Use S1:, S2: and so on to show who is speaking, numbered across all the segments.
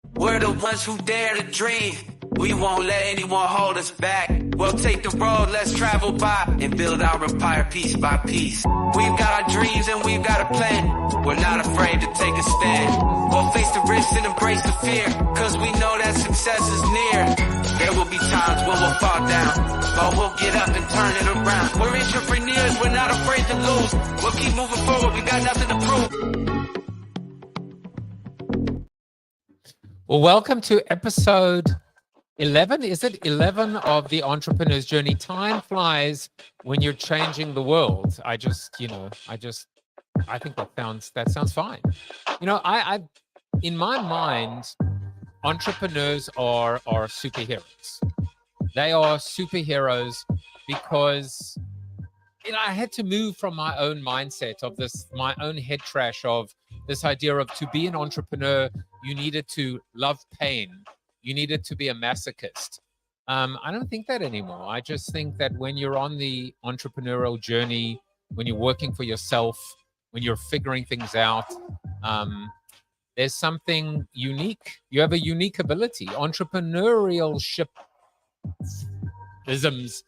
S1: We're the ones who dare to dream. We won't let anyone hold us back. We'll take the road, let's travel by and build our empire piece by piece. We've got our dreams and we've got a plan. We're not afraid to take a stand. We'll face the risks and embrace the fear, cause we know that success is near. There will be times when we'll fall down, but we'll get up and turn it around. We're entrepreneurs, we're not afraid to lose. We'll keep moving forward, we got nothing to prove.
S2: Well, welcome to episode 11. Is it 11 of the Entrepreneur's Journey? Time flies when you're changing the world. I think that sounds fine. I in my mind, entrepreneurs are superheroes. They are superheroes because I had to move from my own mindset of my own head trash of this idea of, to be an entrepreneur, you needed to love pain. You needed to be a masochist. I don't think that anymore. I just think that when you're on the entrepreneurial journey, when you're working for yourself, when you're figuring things out, there's something unique. You have a unique ability. Entrepreneurship isms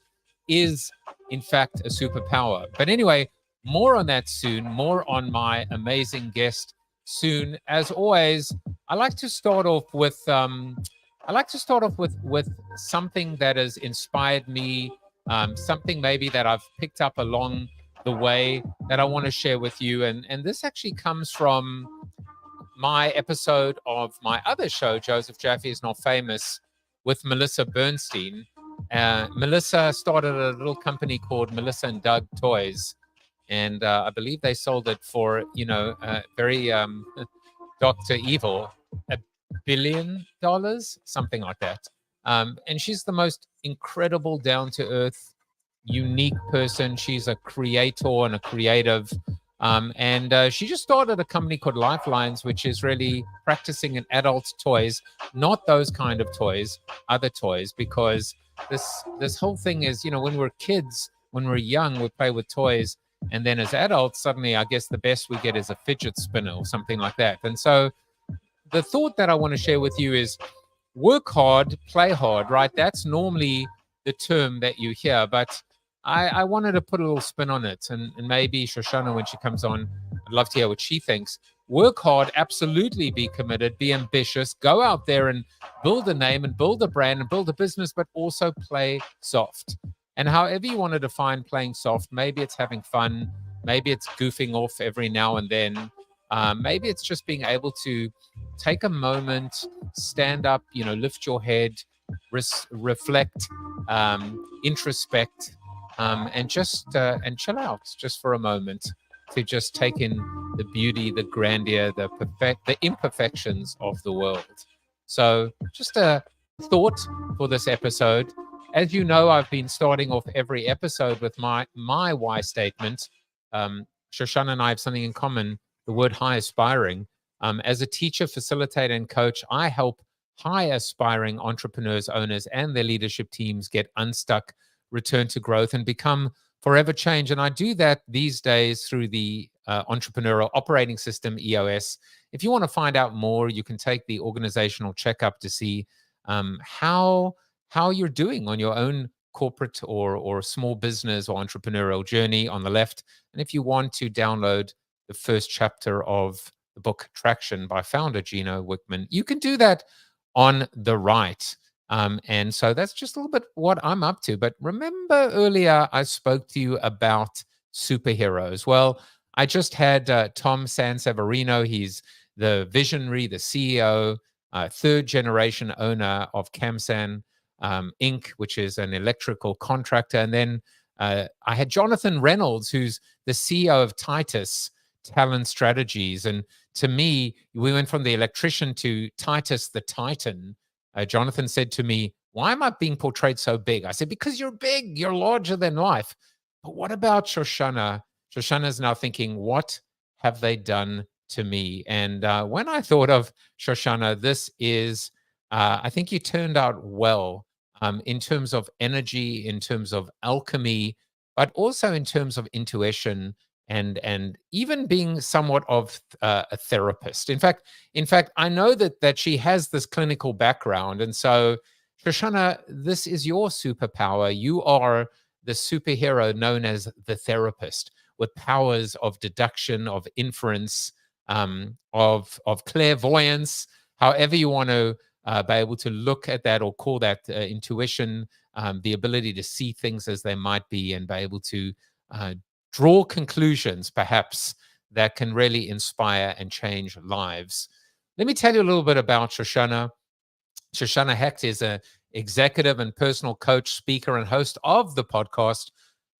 S2: is, in fact, a superpower. But anyway, more on that soon. More on my amazing guest soon. As always, I like to start off with something that has inspired me, something maybe that I've picked up along the way that I want to share with you. And this actually comes from my episode of my other show, Joseph Jaffe is Not Famous, with Melissa Bernstein. Melissa started a little company called Melissa and Doug Toys. And I believe they sold it for, very Dr. Evil, $1 billion, something like that. And she's the most incredible, down-to-earth, unique person. She's a creator and a creative. And she just started a company called Lifelines, which is really practicing in adult toys, not those kind of toys, other toys, because this whole thing is, when we're kids, when we're young, we play with toys. And then as adults, suddenly, I guess the best we get is a fidget spinner or something like that. And so the thought that I want to share with you is work hard, play hard, right? That's normally the term that you hear, but I wanted to put a little spin on it. And maybe Shoshanna, when she comes on, I'd love to hear what she thinks. Work hard, absolutely be committed, be ambitious, go out there and build a name and build a brand and build a business, but also play soft. And however you want to define playing soft, maybe it's having fun, maybe it's goofing off every now and then, maybe it's just being able to take a moment, stand up, lift your head, reflect, introspect, and chill out just for a moment to just take in the beauty, the grandeur, the imperfections of the world. So just a thought for this episode. As you know, I've been starting off every episode with my why statement. Shoshanna and I have something in common, the word high aspiring. As a teacher, facilitator, and coach, I help high aspiring entrepreneurs, owners, and their leadership teams get unstuck, return to growth, and become forever change. And I do that these days through the Entrepreneurial Operating System, EOS. If you want to find out more, you can take the organizational checkup to see how you're doing on your own corporate or small business or entrepreneurial journey on the left. And if you want to download the first chapter of the book Traction by founder Gino Wickman, you can do that on the right. And so that's just a little bit what I'm up to. But remember earlier I spoke to you about superheroes. Well, I just had Tom Sanseverino. He's the visionary, the CEO, third generation owner of CamSan Inc., which is an electrical contractor. And then I had Jonathan Reynolds, who's the CEO of Titus Talent Strategies. And to me, we went from the electrician to Titus the Titan. Jonathan said to me, "Why am I being portrayed so big?" I said, "Because you're big, you're larger than life." But what about Shoshanna? Shoshanna is now thinking, what have they done to me? And when I thought of Shoshanna, this is, I think you turned out well in terms of energy, in terms of alchemy, but also in terms of intuition and even being somewhat of a therapist. In fact, I know that she has this clinical background, and so Shoshana, this is your superpower. You are the superhero known as the therapist, with powers of deduction, of inference, of clairvoyance, however you want to be able to look at that or call that intuition, the ability to see things as they might be and be able to uh, draw conclusions, perhaps, that can really inspire and change lives. Let me tell you a little bit about Shoshana. Shoshanna Hecht is an executive and personal coach, speaker, and host of the podcast,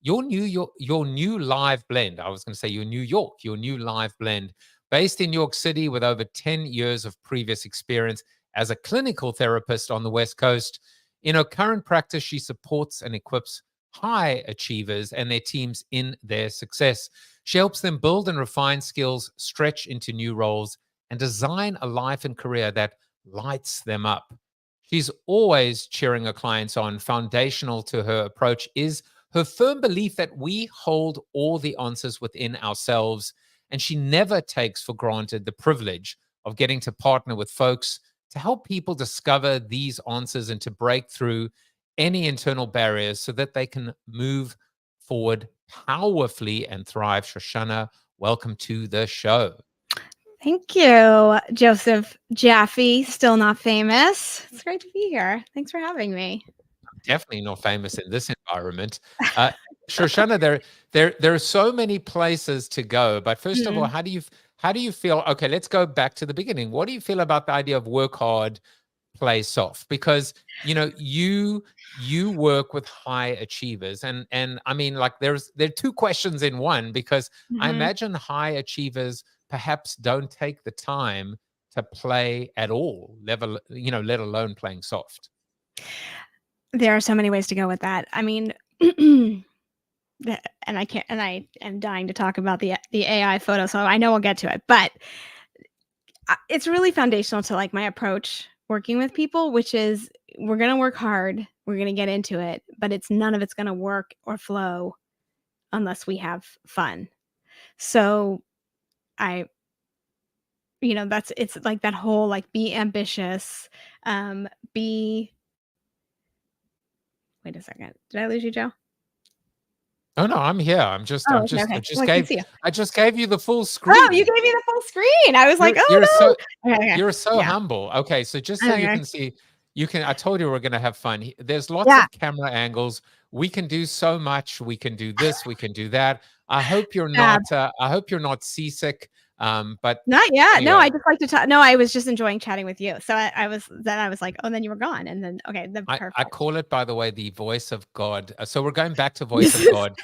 S2: your new live blend. I was going to say your new live blend, based in New York City with over 10 years of previous experience as a clinical therapist on the West Coast. In her current practice, she supports and equips high achievers and their teams in their success. She helps them build and refine skills, stretch into new roles, and design a life and career that lights them up. She's always cheering her clients on. Foundational to her approach is her firm belief that we hold all the answers within ourselves, and she never takes for granted the privilege of getting to partner with folks to help people discover these answers and to break through any internal barriers so that they can move forward powerfully and thrive. Shoshana, welcome to the show.
S3: Thank you, Joseph Jaffe, still not famous. It's great to be here. Thanks for having me.
S2: Definitely not famous in this environment. Shoshana, there are so many places to go, but first of all, how do you feel? Okay, let's go back to the beginning. What do you feel about the idea of work hard, play soft? Because you work with high achievers, and I mean, like there are two questions in one, because I imagine high achievers perhaps don't take the time to play at all, let alone playing soft.
S3: There are so many ways to go with that. I mean, and I am dying to talk about the AI photo, so I know we'll get to it, but it's really foundational to like my approach working with people, which is we're going to work hard, we're going to get into it, but none of it's going to work or flow unless we have fun. So it's like that whole, like, be ambitious, wait a second. Did I lose you, Joe?
S2: Oh no, I'm here. I just
S3: Well, I
S2: just gave you the full screen.
S3: Oh, you gave me the full screen. I was like, oh no.
S2: You're so humble. Okay, so just so you can see, I told you we're gonna have fun. There's lots of camera angles. We can do so much. We can do this, we can do that. I hope you're not seasick. But
S3: not yet. Anyway. No, I just like to talk. No, I was just enjoying chatting with you. So I was like, oh, and then you were gone. And then, okay. Then perfect.
S2: I call it, by the way, the voice of God. So we're going back to voice of God.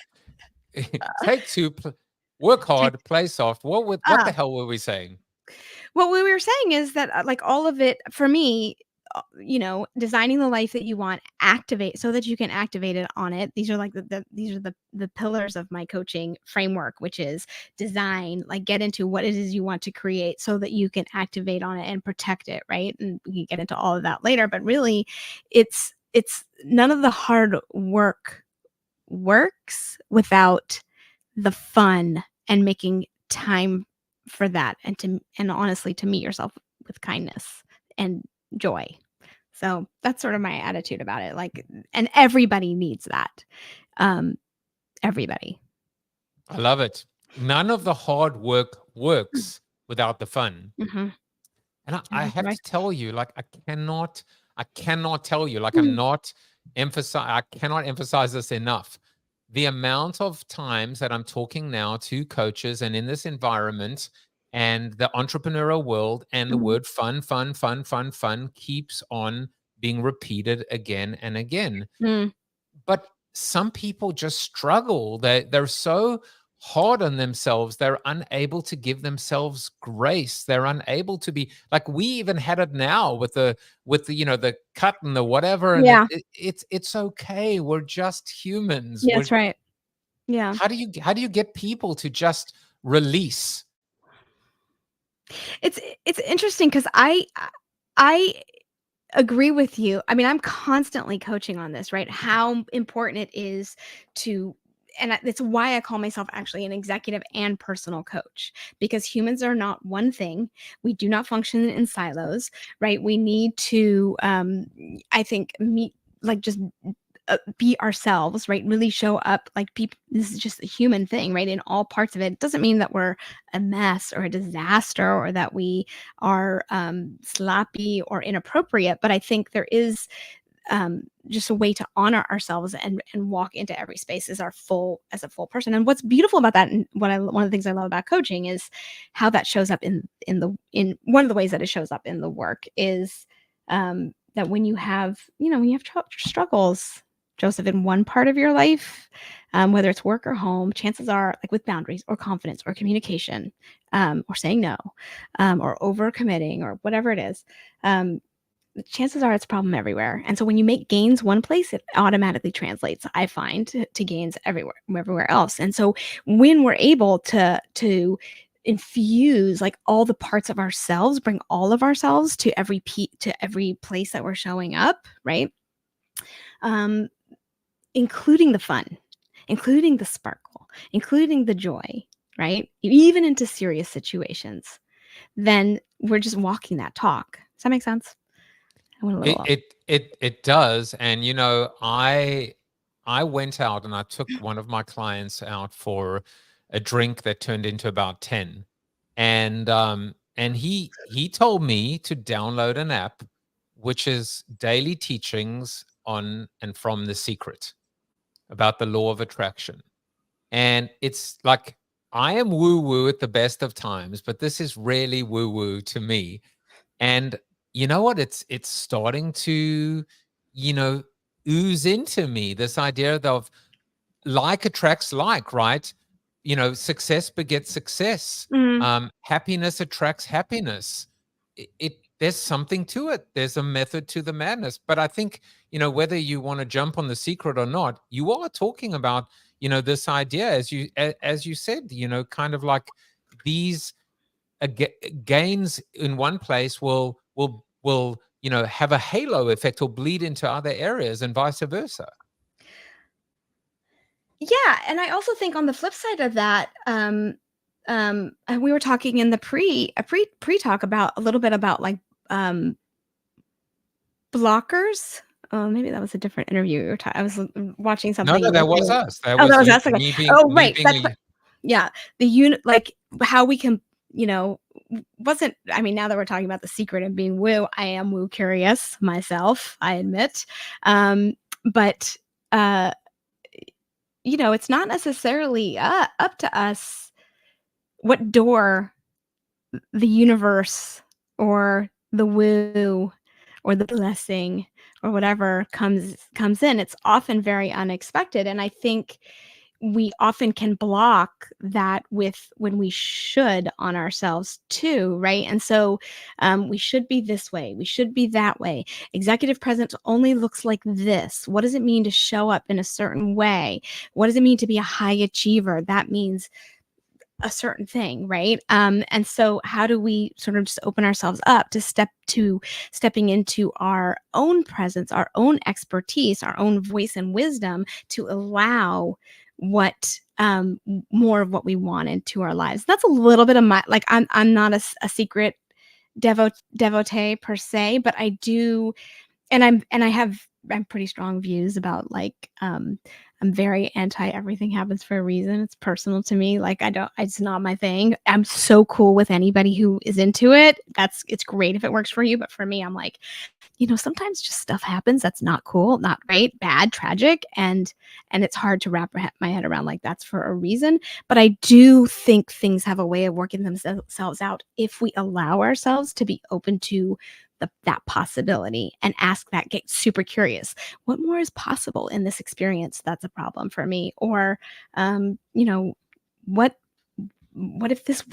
S2: Take two, work hard, play soft. What the hell were we saying?
S3: What we were saying is that like all of it for me, designing the life that you want, activate so that you can activate it on it. These are like the pillars of my coaching framework, which is design, like get into what it is you want to create so that you can activate on it and protect it, right? And we can get into all of that later, but really it's none of the hard work works without the fun and making time for that, and honestly to meet yourself with kindness and joy. So that's sort of my attitude about it. Like, and everybody needs that. Everybody.
S2: I love it. None of the hard work works without the fun. And I have to tell you, like, I cannot tell you, like, I cannot emphasize this enough. The amount of times that I'm talking now to coaches and in this environment and the entrepreneurial world, and the word fun keeps on being repeated again and again. But some people just struggle. They're so hard on themselves. They're unable to give themselves grace. They're unable to be like, we even had it now with the the cut and the whatever. And it's okay. We're just humans.
S3: Yeah, that's right. Yeah.
S2: How do you get people to just release?
S3: It's interesting because I agree with you. I mean, I'm constantly coaching on this, right? How important it is to it's why I call myself actually an executive and personal coach, because humans are not one thing. We do not function in silos, right? We need to, I think, meet, like, just be ourselves, right? Really show up like people. This is just a human thing, right? In all parts of it. It doesn't mean that we're a mess or a disaster or that we are sloppy or inappropriate, but I think there is just a way to honor ourselves and walk into every space as a full person. And what's beautiful about that, and one of the things I love about coaching, is how that shows up in one of the ways that it shows up in the work is that when you have struggles, Joseph, in one part of your life, whether it's work or home, chances are, like with boundaries or confidence or communication, or saying no, or overcommitting or whatever it is, chances are it's a problem everywhere. And so when you make gains one place, it automatically translates, I find, to gains everywhere else. And so when we're able to infuse like all the parts of ourselves, bring all of ourselves to every place that we're showing up, right? Including the fun, including the sparkle, including the joy, right? Even into serious situations, then we're just walking that talk. Does that make sense? I went a little off.
S2: It does. And I went out and I took one of my clients out for a drink that turned into about 10. And he told me to download an app which is daily teachings on and from The Secret about the law of attraction. And it's like, I am woo woo at the best of times, but this is really woo woo to me. And you know what? It's starting to, ooze into me, this idea of like attracts like, right? Success begets success. Happiness attracts happiness. There's something to it. There's a method to the madness. But I think, whether you want to jump on The Secret or not, you are talking about, this idea, as you said, kind of like these gains in one place will have a halo effect or bleed into other areas and vice versa.
S3: Yeah, and I also think on the flip side of that, we were talking in the pre-talk about a little bit about like blockers. Oh, maybe that was a different interview. I was watching something.
S2: No, that was us.
S3: That was us. Okay.
S2: Me being,
S3: oh, right.
S2: Yeah,
S3: the unit, like how we can, wasn't. I mean, now that we're talking about The Secret and being woo, I am woo curious myself, I admit. But it's not necessarily up to us what door the universe or the woo or the blessing or whatever comes in. It's often very unexpected. And I think we often can block that when we should on ourselves too, right? And so we should be this way, we should be that way. Executive presence only looks like this. What does it mean to show up in a certain way? What does it mean to be a high achiever? That means a certain thing, right? And so how do we sort of just open ourselves up to stepping into our own presence, our own expertise, our own voice and wisdom to allow what more of what we want into our lives. That's a little bit of my, like, I'm not a secret devotee per se, but I do, and I'm pretty strong views about like I'm very anti everything happens for a reason. It's personal to me. Like it's not my thing. I'm so cool with anybody who is into it. It's great if it works for you. But for me, I'm like, sometimes just stuff happens that's not cool, not great, bad, tragic. And it's hard to wrap my head around, like, that's for a reason. But I do think things have a way of working themselves out if we allow ourselves to be open to that possibility and get super curious. What more is possible in this experience? That's a problem for me. Or, what if this,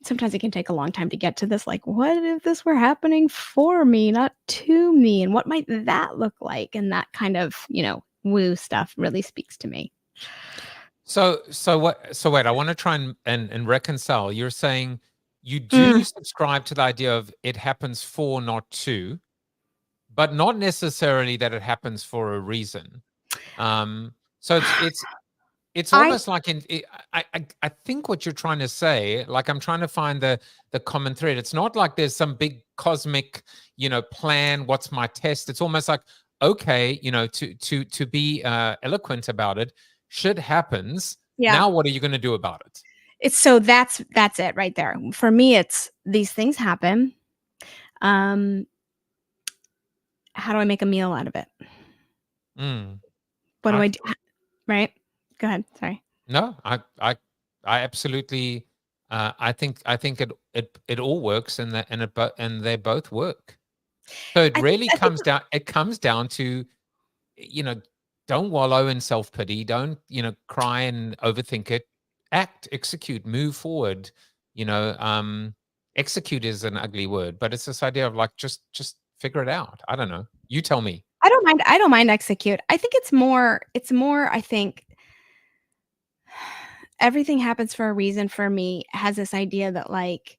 S3: sometimes it can take a long time to get to this, like, what if this were happening for me, not to me? And what might that look like? And that kind of, woo stuff really speaks to me.
S2: So wait, I want to try and reconcile. You're saying you do subscribe to the idea of it happens for, not to, but not necessarily that it happens for a reason. So it's it's
S3: I
S2: almost like I think what you're trying to say, like I'm trying to find the common thread. It's not like there's some big cosmic, plan. What's my test? It's almost like, okay, to be eloquent about it, shit happens.
S3: yeah.
S2: Now, what are you going to do about it?
S3: It's so that's it right there. For me, it's these things happen. How do I make a meal out of it?
S2: Mm.
S3: What do
S2: I-
S3: I do? Right? Go ahead. Sorry.
S2: No, I absolutely. I think it all works, and and they both work. So it really
S3: I think
S2: comes down. It comes down to, don't wallow in self pity. Don't cry and overthink it. Act, execute, move forward. Execute is an ugly word, but it's this idea of like just figure it out. I don't know. You tell me.
S3: I don't mind. I don't mind execute. I think it's more. I think everything happens for a reason. For me, has this idea that like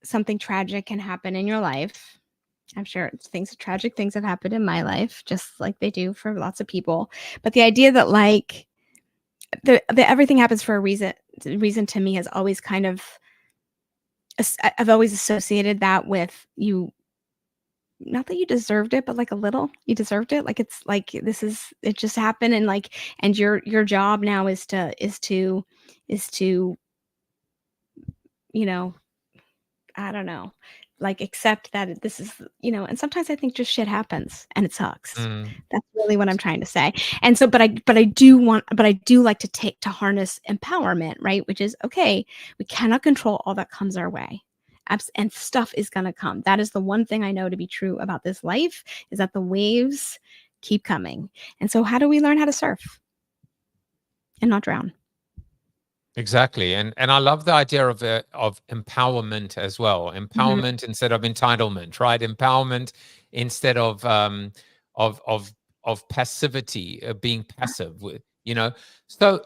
S3: something tragic can happen in your life. I'm sure tragic things have happened in my life, just like they do for lots of people. But the idea that like the everything happens for a reason. The reason to me has always kind of I've always associated that with you. Not that you deserved it, but like a little, you deserved it. Like it's like it just happened, and like and your job now is to I don't know, like accept that this is, and sometimes I think just shit happens and it sucks.
S2: Mm.
S3: That's really what I'm trying to say. And so, but I do like to harness empowerment, right? Which is, okay, we cannot control all that comes our way. And stuff is going to come. That is the one thing I know to be true about this life, is that the waves keep coming. And so how do we learn how to surf and not drown?
S2: Exactly, and I love the idea of empowerment as well.
S3: Mhm.
S2: Empowerment instead of entitlement, right? Empowerment instead of passivity, being passive. So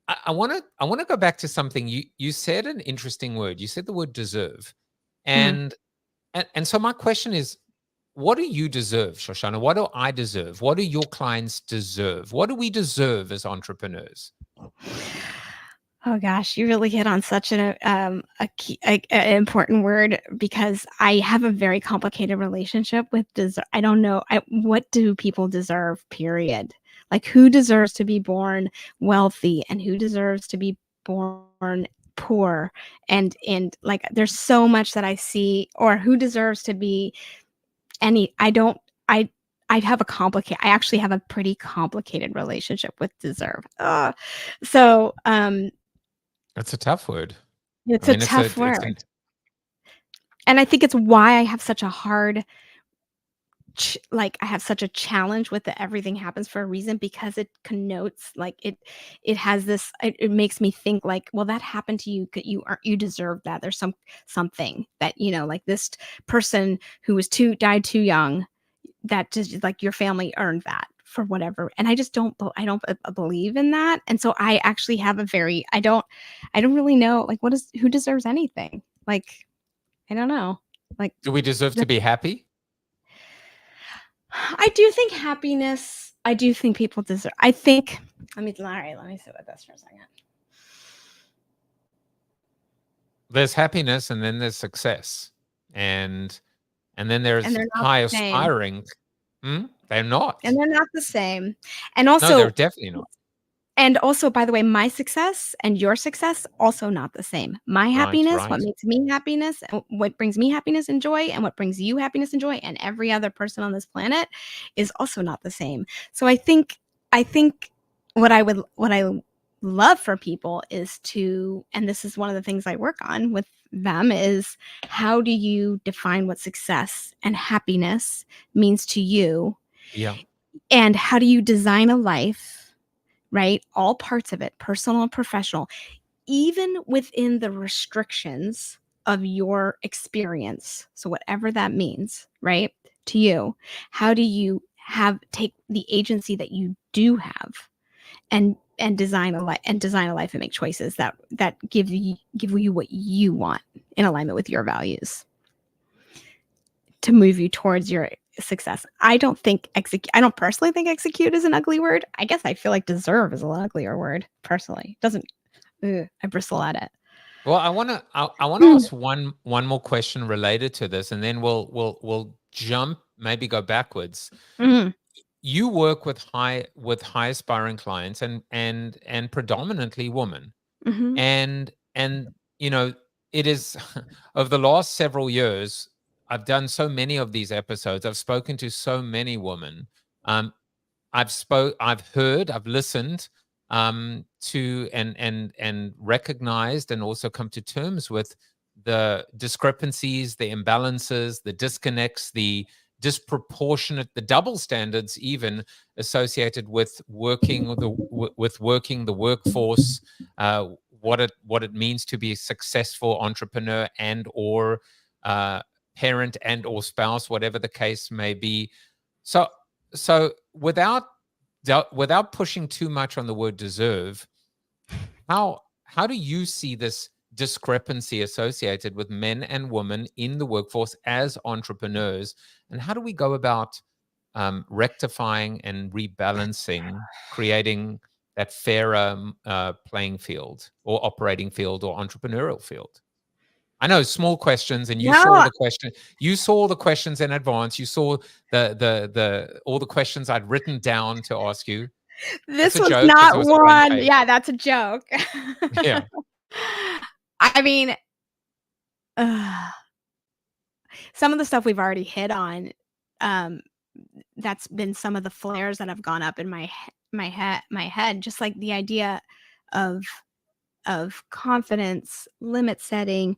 S2: I want to go back to something you said, an interesting word. You said the word deserve,
S3: Mhm.
S2: and so my question is, what do you deserve, Shoshana? What do I deserve? What do your clients deserve? What do we deserve as entrepreneurs?
S3: Oh gosh, you really hit on such a key, a important word, because I have a very complicated relationship with I don't know. What do people deserve? Period. Like, who deserves to be born wealthy and who deserves to be born poor? And like, there's so much that I see, or who deserves to be any. I don't. I have I actually have a pretty complicated relationship with deserve. So
S2: That's a tough word.
S3: it's
S2: I
S3: a
S2: mean,
S3: tough word. And I think it's why I have such a hard I have such a challenge with the everything happens for a reason, because it connotes like it has this it makes me think like, well, that happened to you, you deserve that. There's something that, like this person who died too young, that just like your family earned that for whatever. And I just I don't believe in that. And so I actually have I don't really know, like, who deserves anything? Like, I don't know. Like,
S2: Do we deserve to be happy?
S3: I do think happiness, I do think people deserve, I think, all right, let me sit with this for a second.
S2: There's happiness, and then there's success, and then there's
S3: And they're not
S2: high
S3: the same.
S2: aspiring. They're not.
S3: And they're not the same. And
S2: No, they're
S3: also,
S2: definitely not.
S3: by the way, my success and your success also not the same. My
S2: Right,
S3: happiness, what
S2: right.
S3: makes me happiness, and what brings me happiness and joy, and what brings you happiness and joy, and every other person on this planet, is also not the same. So I think what I love for people is to, and this is one of the things I work on with them, is how do you define what success and happiness means to you,
S2: Yeah.
S3: and how do you design a life, right? All parts of it, personal and professional, even within the restrictions of your experience. So whatever that means, right? To you, how do you take the agency that you do have, and design a life, and make choices that give you what you want, in alignment with your values, to move you towards success. I don't think I don't personally think execute is an ugly word. I guess I feel like deserve is a lot uglier word personally. It doesn't I bristle at it.
S2: Well, I want to ask one more question related to this, and then we'll jump, maybe go backwards.
S3: Mhm.
S2: You work with high aspiring clients and predominantly women.
S3: Mhm.
S2: And you know, it is over the last several years, I've done so many of these episodes. I've spoken to so many women. I've heard, I've listened to and recognized and also come to terms with the discrepancies, the imbalances, the disconnects, the disproportionate, the double standards even associated with working the workforce, what it means to be a successful entrepreneur and or parent and or spouse, whatever the case may be. So without pushing too much on the word deserve, how do you see this discrepancy associated with men and women in the workforce as entrepreneurs, and how do we go about rectifying and rebalancing, creating that fairer playing field or operating field or entrepreneurial field? I know, small questions, and you saw
S3: No,
S2: the question. You saw the questions in advance. You saw the all the questions I'd written down to ask you. That's
S3: this
S2: a
S3: was
S2: joke because it
S3: not
S2: was a blank
S3: one.
S2: page.
S3: Yeah, that's a joke.
S2: Yeah.
S3: I mean, some of the stuff we've already hit on, um, that's been some of the flares that have gone up in my head, just like the idea of confidence, limit setting,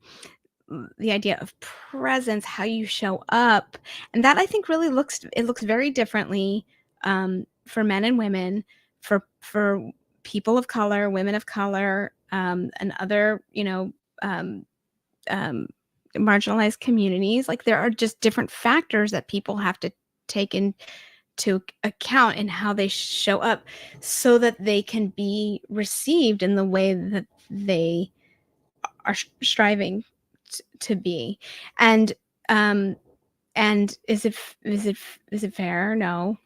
S3: the idea of presence, how you show up, and that I think really looks very differently for men and women, for people of color, women of color, and other um, um, marginalized communities. Like there are just different factors that people have to take into account in how they show up, so that they can be received in the way that they are striving to be. And is it fair? No,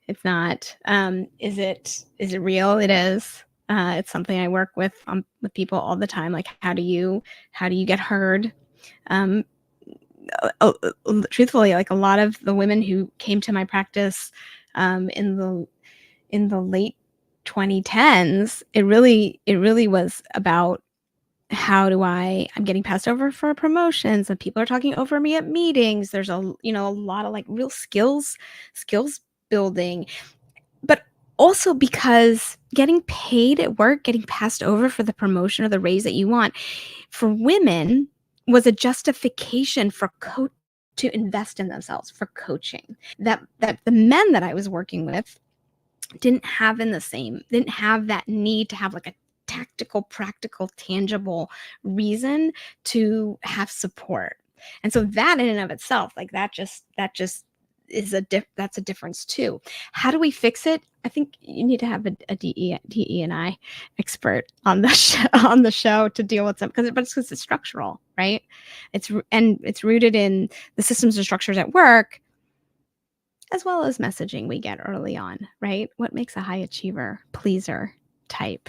S3: it's not. Is it real? It is. It's something I work with people all the time. Like, how do you get heard? Um, Truthfully, like a lot of the women who came to my practice in the late 2010s, it really was about, I'm getting passed over for promotions and people are talking over me at meetings. There's a lot of like real skills building, but also because getting paid at work, getting passed over for the promotion or the raise that you want, for women was a justification to invest in themselves, for coaching, that the men that I was working with didn't have that need to have like a tactical, practical, tangible reason to have support. And so that in and of itself, like that just is that's a difference too. How do we fix it? I think you need to have a DE and I expert on the show to deal with them, because it's structural, right? It's rooted in the systems and structures at work, as well as messaging we get early on, right? What makes a high achiever, pleaser type,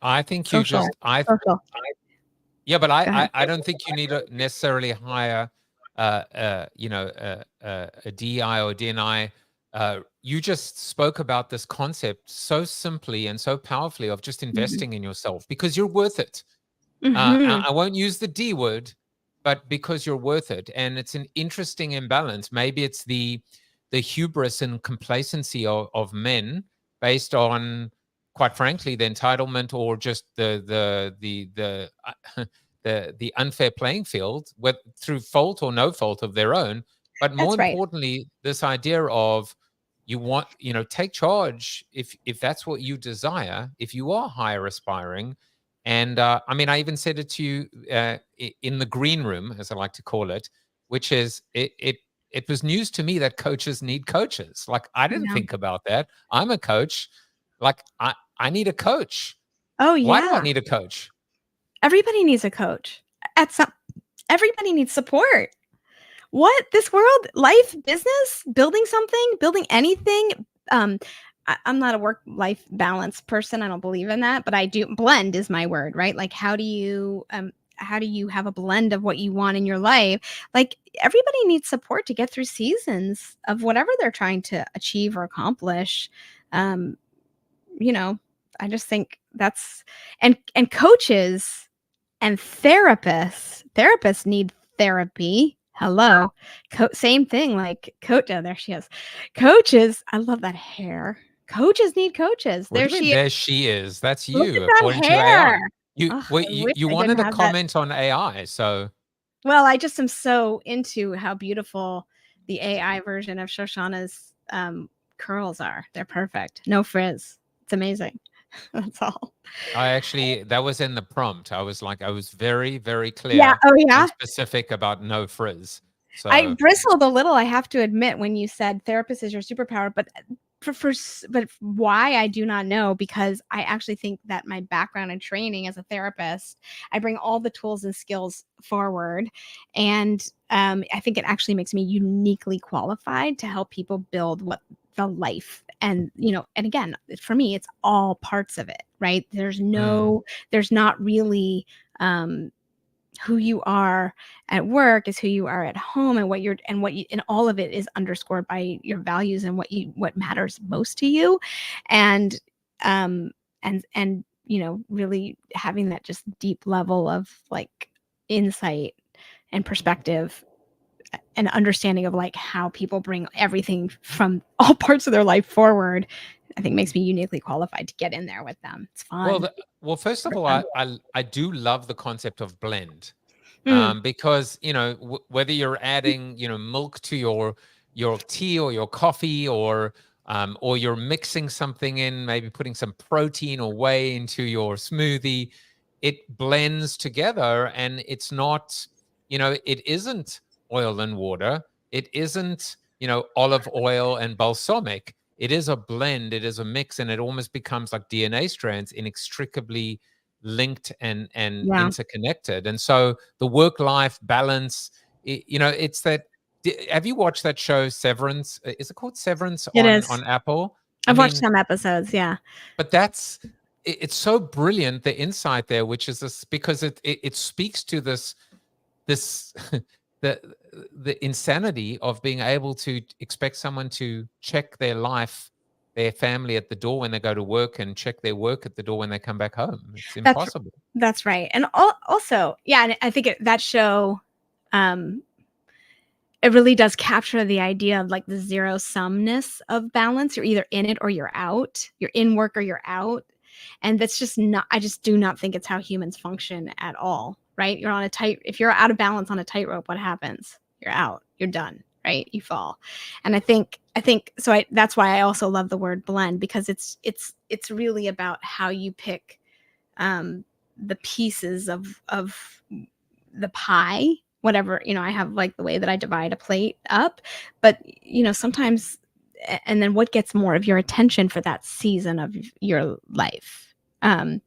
S2: I think you
S3: social,
S2: just
S3: social.
S2: yeah, but
S3: Go ahead.
S2: I don't think you need to necessarily hire a DEI or DNI. You just spoke about this concept so simply and so powerfully of just investing in yourself because you're worth it.
S3: Mm-hmm.
S2: I won't use the D word, but because you're worth it. And it's an interesting imbalance. Maybe it's the hubris and complacency of men based on, quite frankly, the entitlement or just the unfair playing field, through fault or no fault of their own. But more
S3: That's right.
S2: importantly, this idea of take charge if that's what you desire, if you are higher aspiring. And I mean, I even said it to you in the green room, as I like to call it, which is it was news to me that coaches need coaches. Like, I didn't
S3: Yeah.
S2: think about that. I'm a coach. Like, I need a coach.
S3: Oh
S2: Why do I
S3: yeah.
S2: need a coach?
S3: Everybody needs a coach. Everybody needs support. what this world, life, business, building something, building anything. I'm not a work-life balance person. I don't believe in that, but I do. Blend is my word, right? Like, how do you have a blend of what you want in your life? Like, everybody needs support to get through seasons of whatever they're trying to achieve or accomplish. Um, you know, I just think that's and coaches and therapists need therapy. Hello. Same thing, like coach. Oh, there she is. Coaches, I love that hair. Coaches need coaches.
S2: What
S3: There
S2: do you mean?
S3: she is.
S2: There she is. That's
S3: Look
S2: you,
S3: at that
S2: according to AI.
S3: hair.
S2: You
S3: Ugh,
S2: well,
S3: I wish
S2: you
S3: I didn't
S2: wanted to
S3: have that.
S2: comment on AI, so
S3: Well, I just am so into how beautiful the AI version of Shoshanna's curls are. They're perfect. No frizz. It's amazing. That's all.
S2: that was in the prompt. I was very, very
S3: Yeah.
S2: clear
S3: Oh,
S2: and
S3: yeah.
S2: specific about no frizz.
S3: I
S2: So,
S3: bristled a little, I have to admit, when you said therapist is your superpower, but but why, I do not know, because I actually think that my background and training as a therapist, I bring all the tools and skills forward, and I think it actually makes me uniquely qualified to help people build what the life, and and again, for me, it's all parts of it, right? There's not really who you are at work is who you are at home, and and all of it is underscored by your values and what matters most to you. And um really having that just deep level of like insight and perspective and understanding of like how people bring everything from all parts of their life forward, I think makes me uniquely qualified to get in there with them. It's fun.
S2: first of all, I do love the concept of blend.
S3: Mm,
S2: Because whether you're adding milk to your tea or your coffee, or you're mixing something in, maybe putting some protein or whey into your smoothie, it blends together, and it's not, it isn't oil and water, it isn't olive oil and balsamic. It is a blend, it is a mix, and it almost becomes like DNA strands, inextricably linked and
S3: yeah,
S2: interconnected. And so the work-life balance, it's that. Have you watched that show Severance? Is it called Severance
S3: it
S2: on
S3: is.
S2: Apple? I
S3: I've watched
S2: mean,
S3: some episodes, yeah.
S2: but it's so brilliant, the insight there, which is this, because it speaks to this the insanity of being able to expect someone to check their life, their family at the door when they go to work, and check their work at the door when they come back home. It's
S3: That's
S2: impossible.
S3: that's right. And also, yeah, and I think that show, um, it really does capture the idea of like the zero sumness of balance. You're either in it or you're out. You're in work or you're out. And that's just not, I just do not think it's how humans function at all, right? If you're out of balance on a tightrope, what happens? You're out, you're done, right? You fall. And that's why I also love the word blend, because it's really about how you pick the pieces of the pie, whatever. I have like the way that I divide a plate up, but sometimes, and then what gets more of your attention for that season of your life. So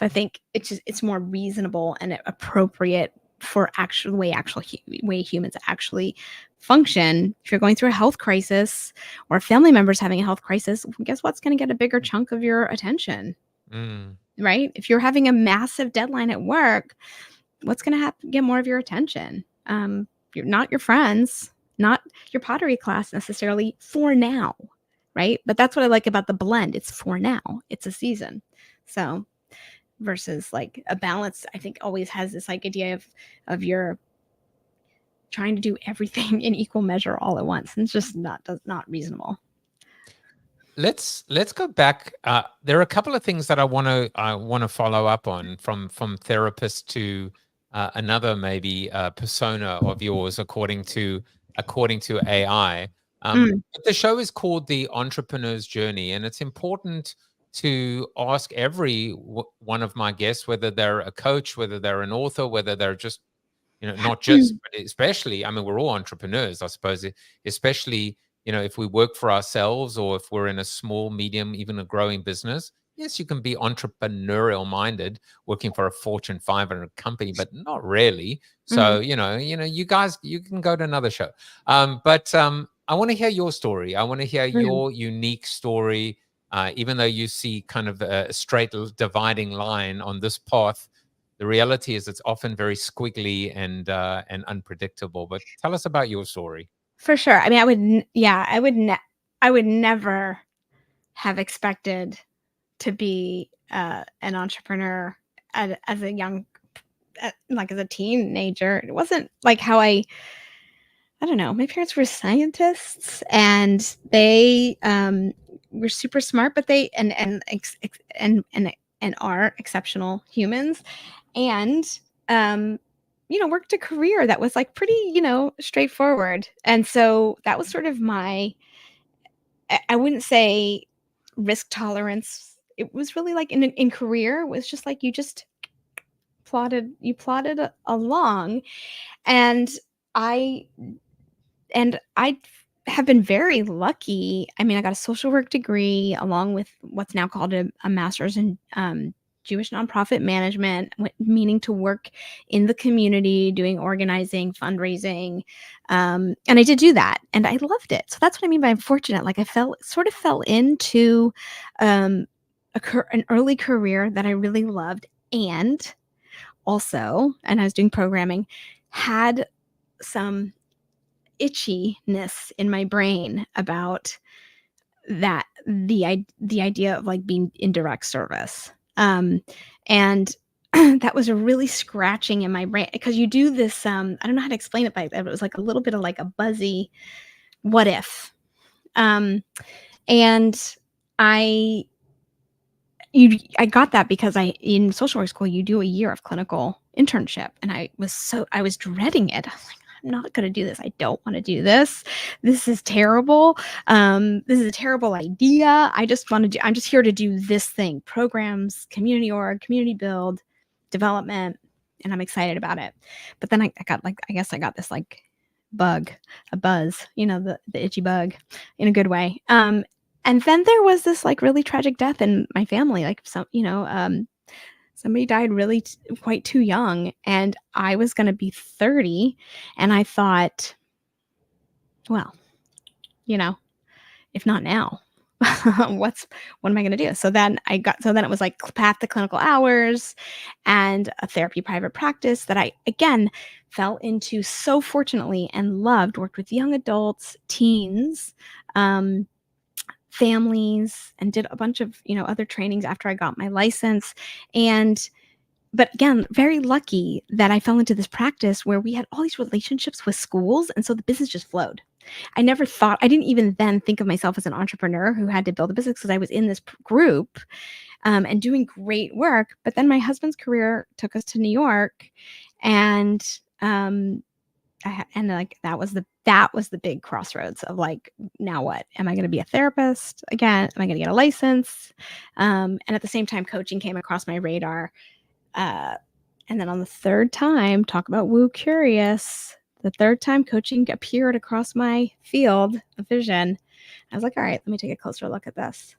S3: I think it's more reasonable and appropriate for way humans actually function. If you're going through a health crisis, or a family member's having a health crisis, guess what's going to get a bigger chunk of your attention? Right? If you're having a massive deadline at work, what's going to get more of your attention? You're not your friends, not your pottery class necessarily, for now, right? But that's what I like about the blend. It's for now. It's a season. So versus like a balance, I think always has this like idea of you're trying to do everything in equal measure all at once. And it's just not reasonable.
S2: Let's go back. There are a couple of things that I want to follow up on from therapist to another maybe persona of yours, according to AI. But the show is called The Entrepreneur's Journey, and it's important to ask every one of my guests, whether they're a coach, whether they're an author, whether they're just not just, but especially, I mean, we're all entrepreneurs, I suppose, especially if we work for ourselves, or if we're in a small, medium, even a growing business. yes, you can be entrepreneurial minded, working for a Fortune 500 company, but not really. So,
S3: Mhm.
S2: you guys, you can go to another show. But I want to hear your story. I want to hear
S3: Mm.
S2: your unique story. Even though you see kind of a straight dividing line on this path, the reality is it's often very squiggly and unpredictable. But tell us about your story.
S3: For sure. I mean, I would never have expected to be an entrepreneur as a young, like as a teenager. It wasn't like how I don't know. My parents were scientists, and they were super smart, but they and are exceptional humans, and um, worked a career that was like pretty, straightforward. And so that was sort of my, I wouldn't say risk tolerance. It was really like in career it was just like you plodded along, and I I have been very lucky. I mean, I got a social work degree along with what's now called a master's in Jewish nonprofit management, meaning to work in the community, doing organizing, fundraising, and I did do that, and I loved it. So that's what I mean by I'm fortunate. Like I sort of fell into um, an early career that I really loved, and also, and I was doing programming, had some itchiness in my brain about the idea of like being in direct service. And that was a really scratching in my brain because you do this I don't know how to explain it, but it was like a little bit of like a buzzy what if. And I I got that because in social work school you do a year of clinical internship, and I was dreading it. I was like, I'm not going to do this. I don't want to do this. This is terrible. This is a terrible idea. I'm just here to do this thing: programs, community org, community build, development, and I'm excited about it. But then I got like, I guess I got this like a buzz, the itchy bug, in a good way. And then there was this like really tragic death in my family. Like somebody died really quite too young, and I was going to be 30, and I thought, well, you know, if not now, what am I going to do? So then it was like path to clinical hours and a therapy private practice that I again fell into so fortunately and loved. Worked with young adults, teens, families, and did a bunch of other trainings after I got my license. And but again, very lucky that I fell into this practice where we had all these relationships with schools, and so the business just flowed. I didn't even then think of myself as an entrepreneur who had to build a business because I was in this group and doing great work. But then my husband's career took us to New York, and like that was the big crossroads of like, now what? Am I going to be a therapist again? Am I going to get a license? And at the same time, coaching came across my radar. And then on the third time, talk about woo curious, the third time coaching appeared across my field of vision, I was like, all right, let me take a closer look at this.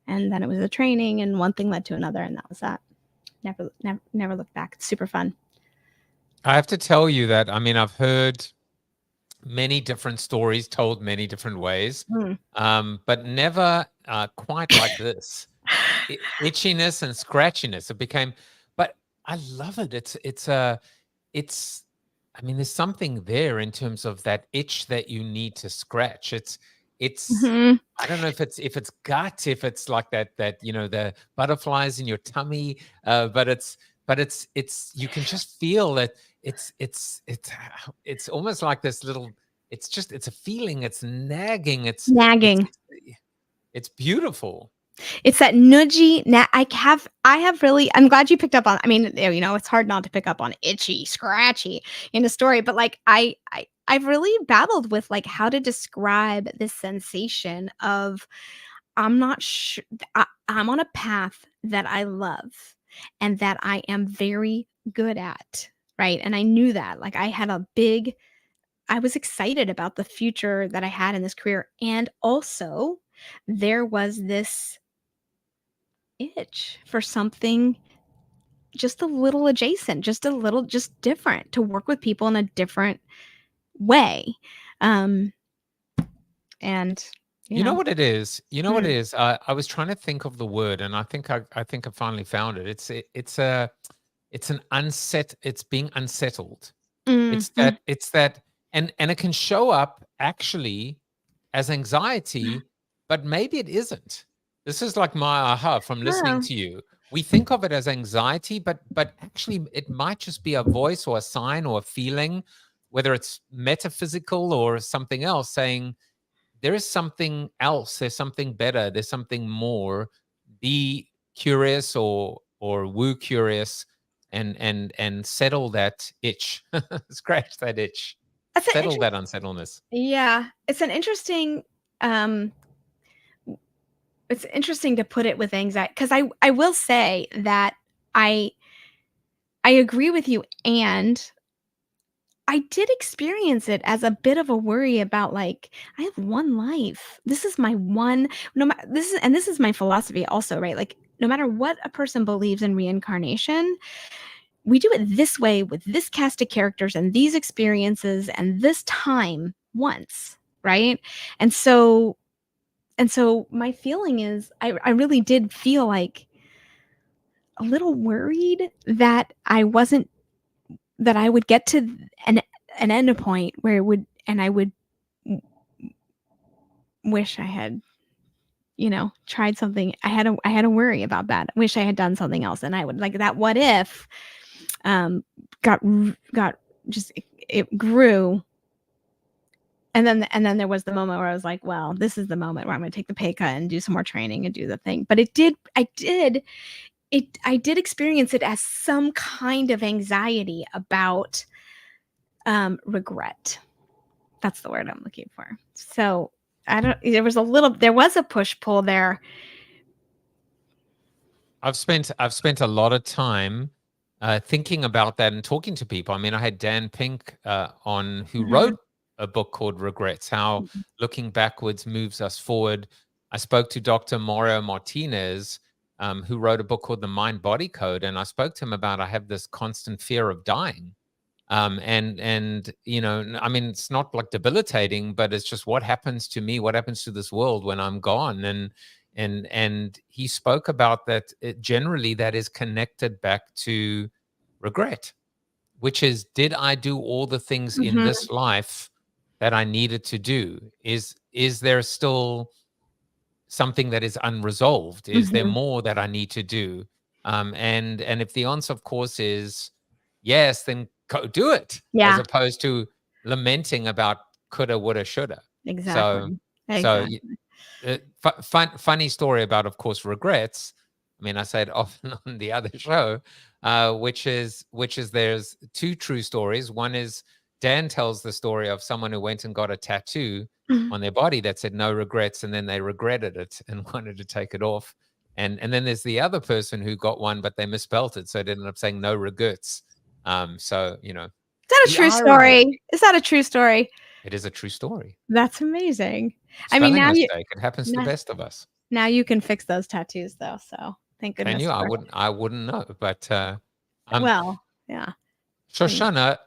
S3: And then it was a training, and one thing led to another, and that was that. Never looked back. It's super fun.
S2: I have to tell you that, I mean, I've heard many different stories told many different ways, but never quite like this. Itchiness and scratchiness. It became, but I love it. I mean, there's something there in terms of that itch that you need to scratch.
S3: Mhm.
S2: I don't know if it's gut, if it's like that, the butterflies in your tummy, but it's you can just feel that it's almost like this little, it's a feeling, it's nagging,
S3: Nagging.
S2: it's beautiful.
S3: It's that nudgy. I have really. I'm glad you picked up on. I mean, it's hard not to pick up on itchy, scratchy in a story, but like I've really battled with like how to describe this sensation of I'm not sure. I'm on a path that I love and that I am very good at, right? And I knew that. Like I was excited about the future that I had in this career, and also there was this itch for something just a little adjacent, just a little, just different, to work with people in a different way. Um, and you
S2: You know
S3: know,
S2: what it is? You know what it
S3: mm,
S2: is? I was trying to think of the word, and I think I finally found it. It's an unset. It's being unsettled.
S3: mm,
S2: It's
S3: mm,
S2: that, and it can show up actually as anxiety, but maybe it isn't. This is like my aha from listening
S3: oh,
S2: to you. We think of it as anxiety, but actually it might just be a voice or a sign or a feeling, whether it's metaphysical or something else, saying there is something else, there's something better, there's something more. Be curious or woo curious, and settle that itch. Scratch that itch.
S3: that's an
S2: Settle
S3: interest.
S2: that unsettledness.
S3: Yeah, it's an interesting. Um, it's interesting to put it with anxiety, because I will say that I I agree with you, and I did experience it as a bit of a worry about, like, I have one life. This is my one, no ma this is my philosophy also, right? Like, no matter what a person believes in reincarnation, we do it this way with this cast of characters and these experiences and this time once, right? And so my feeling is, I really did feel like a little worried that I would get to an end point where it would, and I would wish I had, tried something. I had a worry about that. Wish I had done something else, and I would, like, that what if um got just, it grew. And then there was the moment where I was like, well, this is the moment where I'm going to take the pay cut and do some more training and do the thing. But I did experience it as some kind of anxiety about regret. That's the word I'm looking for. So there was a push pull there.
S2: I've spent a lot of time thinking about that and talking to people. I mean, I had Dan Pink on, who
S3: Mhm,
S2: wrote a book called Regrets: How
S3: mhm,
S2: Looking Backwards Moves Us Forward. I spoke to Dr. Mario Martinez, who wrote a book called The Mind Body Code, and I spoke to him about, I have this constant fear of dying. And I mean, it's not like debilitating, but it's just, what happens to me, what happens to this world when I'm gone. And he spoke about that, generally that is connected back to regret, which is, did I do all the things in
S3: mhm,
S2: this life that I needed to do? Is there still something that is unresolved? Is there
S3: mhm.
S2: more that I need to do? And if the answer, of course, is yes, then go do it, as
S3: Yeah,
S2: opposed to lamenting about coulda, woulda, shoulda. So,
S3: exactly.
S2: so
S3: Exactly.
S2: funny story about, of course, regrets. I mean, I say it often on the other show, which is there's two true stories. One is, Dan tells the story of someone who went and got a tattoo
S3: Mhm.
S2: on their body that said no regrets, and then they regretted it and wanted to take it off. And then there's the other person who got one, but they misspelt it, so it ended up saying no regrets. So
S3: Is that a
S2: the
S3: true
S2: irony.
S3: story? Is that a true story?
S2: It is a true story.
S3: That's amazing. I mean,
S2: Spelling mistake. It happens to the
S3: now
S2: best of us.
S3: now you can fix those tattoos, though, so thank
S2: Can
S3: goodness
S2: you? I
S3: for,
S2: wouldn't. I wouldn't know. But um,
S3: well, yeah. Thank
S2: Shoshana,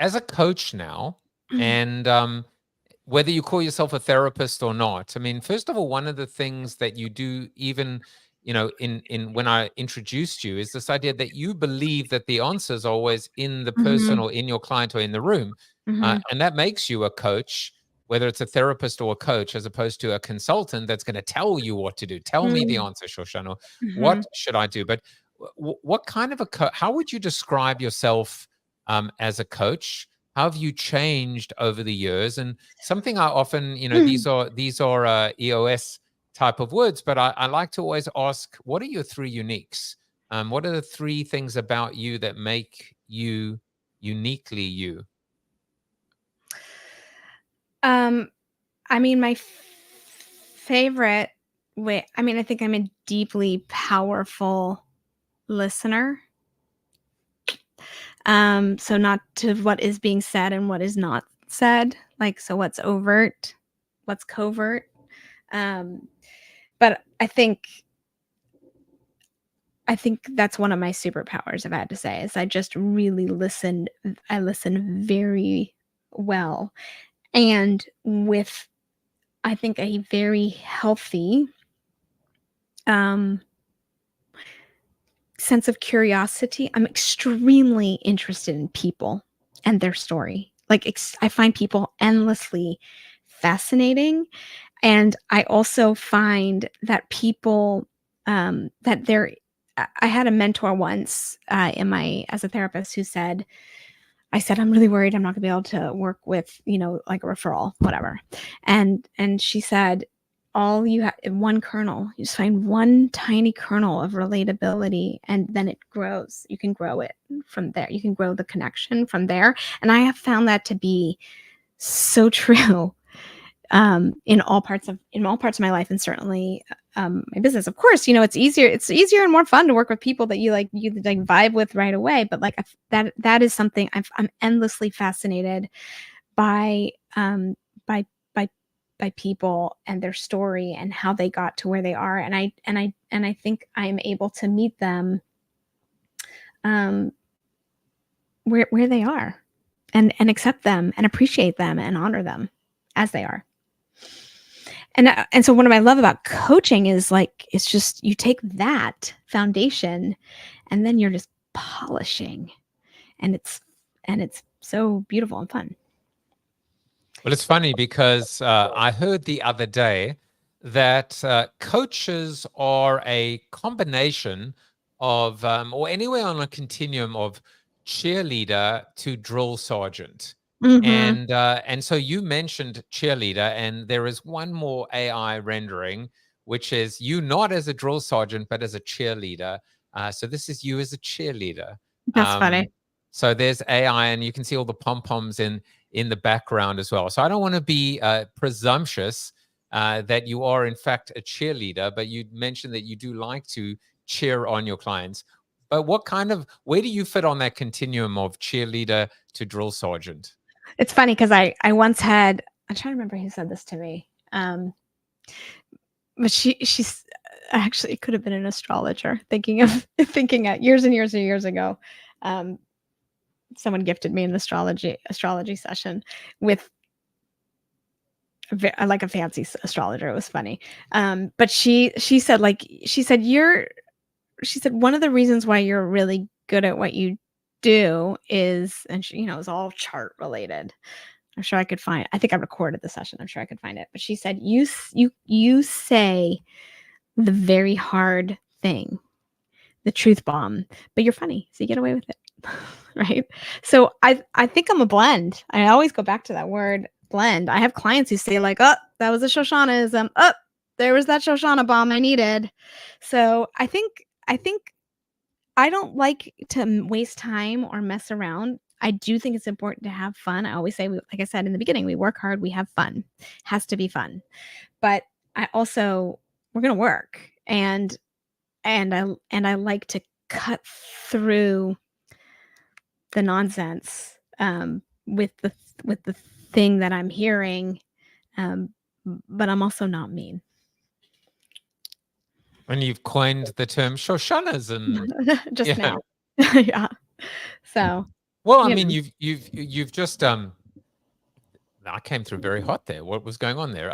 S2: as a coach now, and whether you call yourself a therapist or not, I mean, first of all, one of the things that you do, even in when I introduced you, is this idea that you believe that the answers are always in the person
S3: Mhm,
S2: or in your client or in the room,
S3: mhm,
S2: and that makes you a coach, whether it's a therapist or a coach, as opposed to a consultant that's going to tell you what to do. Tell me the
S3: mm,
S2: answer, Shoshana. What
S3: mhm.
S2: should I do? But what kind of how would you describe yourself as a coach? How have you changed over the years? And something I often, these are EOS type of words, but I like to always ask, what are your three uniques? What are the three things about you that make you uniquely you?
S3: Um, I mean, my favorite way, I mean, I think I'm a deeply powerful listener. So not to what is being said and what is not said, like, so what's overt, what's covert. Um, but I think I think that's one of my superpowers, if I had to say, is I just really listen. I listen very well, and with, I think, a very healthy um, sense of curiosity. I'm extremely interested in people and their story. Like, I find people endlessly fascinating, and I also find that people that they're. I had a mentor once as a therapist who said, I said, I'm really worried I'm not gonna be able to work with, like a referral, whatever. And she said, all you have one kernel, you just find one tiny kernel of relatability, and then it grows. You can grow it from there. You can grow the connection from there. And I have found that to be so true in all parts of my life, and certainly my business. Of course, it's easier and more fun to work with people that you vibe with right away. But like that is something I'm endlessly fascinated by by by by people and their story and how they got to where they are, and I think I'm able to meet them where they are, and accept them and appreciate them and honor them as they are. And so what I love about coaching is, like, it's just, you take that foundation and then you're just polishing, and it's so beautiful and fun.
S2: Well, it's funny because I heard the other day that coaches are a combination of, or anywhere on a continuum of cheerleader to drill sergeant.
S3: Mm-hmm.
S2: And so you mentioned cheerleader, and there is one more AI rendering, which is you not as a drill sergeant, but as a cheerleader. So this is you as a cheerleader.
S3: That's funny.
S2: So there's AI, and you can see all the pom-poms in the background as well. So I don't want to be presumptuous that you are in fact a cheerleader, but you mentioned that you do like to cheer on your clients. But where do you fit on that continuum of cheerleader to drill sergeant?
S3: It's funny because I once had, I'm trying to remember who said this to me. But she's actually, it could have been an astrologer, thinking years and years and years ago. Someone gifted me an astrology session with like a fancy astrologer. It was funny. But she said, one of the reasons why you're really good at what you do is, and she, it was all chart related. I'm sure I could find, I think I recorded the session. I'm sure I could find it. But she said, you say the very hard thing, the truth bomb, but you're funny, so you get away with it. Right? So I think I'm a blend. I always go back to that word, blend. I have clients who say, like, oh, that was a Shoshannaism. Oh, there was that Shoshana bomb I needed. So I think I don't like to waste time or mess around. I do think it's important to have fun. I always say, like I said in the beginning, we work hard, we have fun. It has to be fun. But we're going to work, and I like to cut through the nonsense with the thing that I'm hearing, but I'm also not mean.
S2: When you've coined the term Shoshannaism
S3: just now. Yeah. So,
S2: well, I mean, you've just I came through very hot there. What was going on there?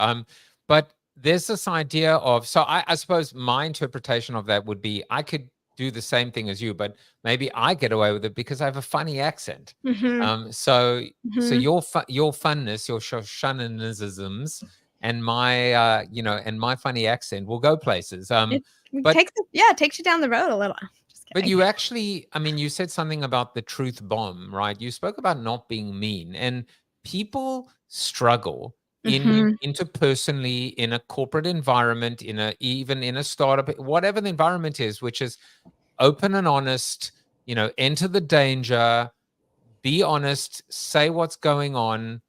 S2: But there's this idea of, so I suppose my interpretation of that would be, I could do the same thing as you, but maybe I get away with it because I have a funny accent.
S3: Mm-hmm.
S2: So
S3: Mm-hmm.
S2: your funness, your Shoshannaisms, and my and my funny accent will go places. But
S3: it takes you down the road a little.
S2: But you actually, I mean, you said something about the truth bomb, right? You spoke about not being mean, and people struggle interpersonally in a corporate environment, even in a startup, whatever the environment is, which is open and honest, enter the danger, be honest, say what's going on,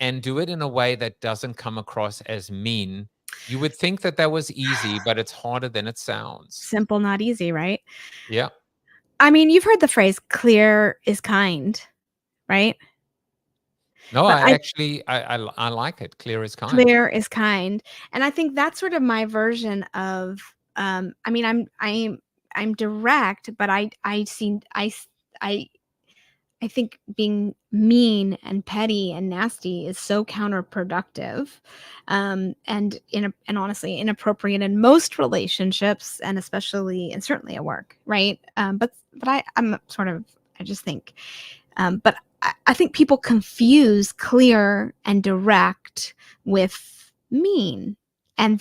S2: and do it in a way that doesn't come across as mean. You would think that was easy, but it's harder than it sounds.
S3: Simple, not easy, right?
S2: Yeah.
S3: I mean, you've heard the phrase "clear is kind," right?
S2: No,
S3: But
S2: I like it. Clear is kind.
S3: Clear is kind, and I think that's sort of my version of. I mean, I'm I'm direct, but I think being mean and petty and nasty is so counterproductive, and honestly inappropriate in most relationships, and especially and certainly at work, right? I'm sort of, I just think, but I think people confuse clear and direct with mean, and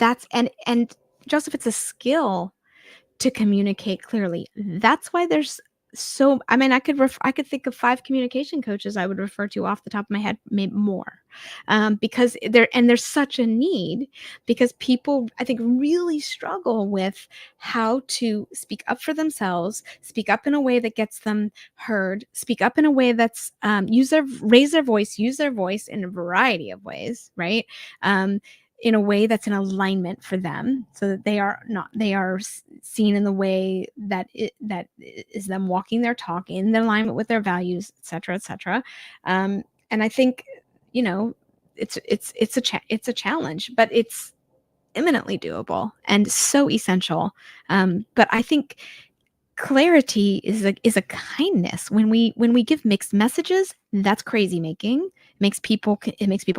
S3: Joseph, it's a skill to communicate clearly. That's why there's so, I mean, I could think of 5 communication coaches I would refer to off the top of my head, maybe more, because there's such a need, because people, I think, really struggle with how to speak up for themselves, speak up in a way that gets them heard, speak up in a way that's use their voice in a variety of ways, right? In a way that's in alignment for them, so that they are seen in the way that is them walking their talk in alignment with their values, etc., etc. And I think, it's a challenge, but it's eminently doable and so essential. But I think clarity is a kindness. When we give mixed messages, that's crazy making. It makes people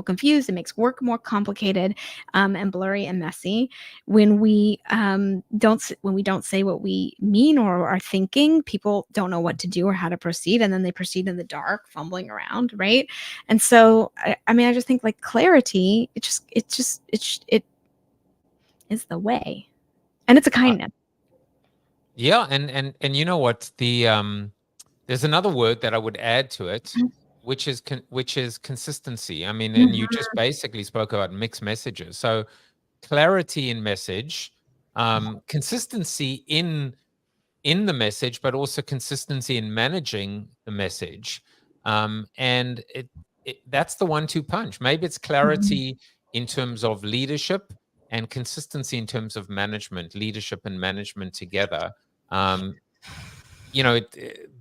S3: confused. It makes work more complicated, and blurry and messy. When we don't say what we mean or are thinking, people don't know what to do or how to proceed, and then they proceed in the dark, fumbling around, right? And so I just think, like, clarity, it is the way, and it's a kindness.
S2: Yeah, and you know what, there's another word that I would add to it, which is consistency. I mean, and you just basically spoke about mixed messages. So clarity in message, consistency in the message, but also consistency in managing the message. And that's the 1-2 punch. Maybe it's clarity in terms of leadership and consistency in terms of management, leadership and management together.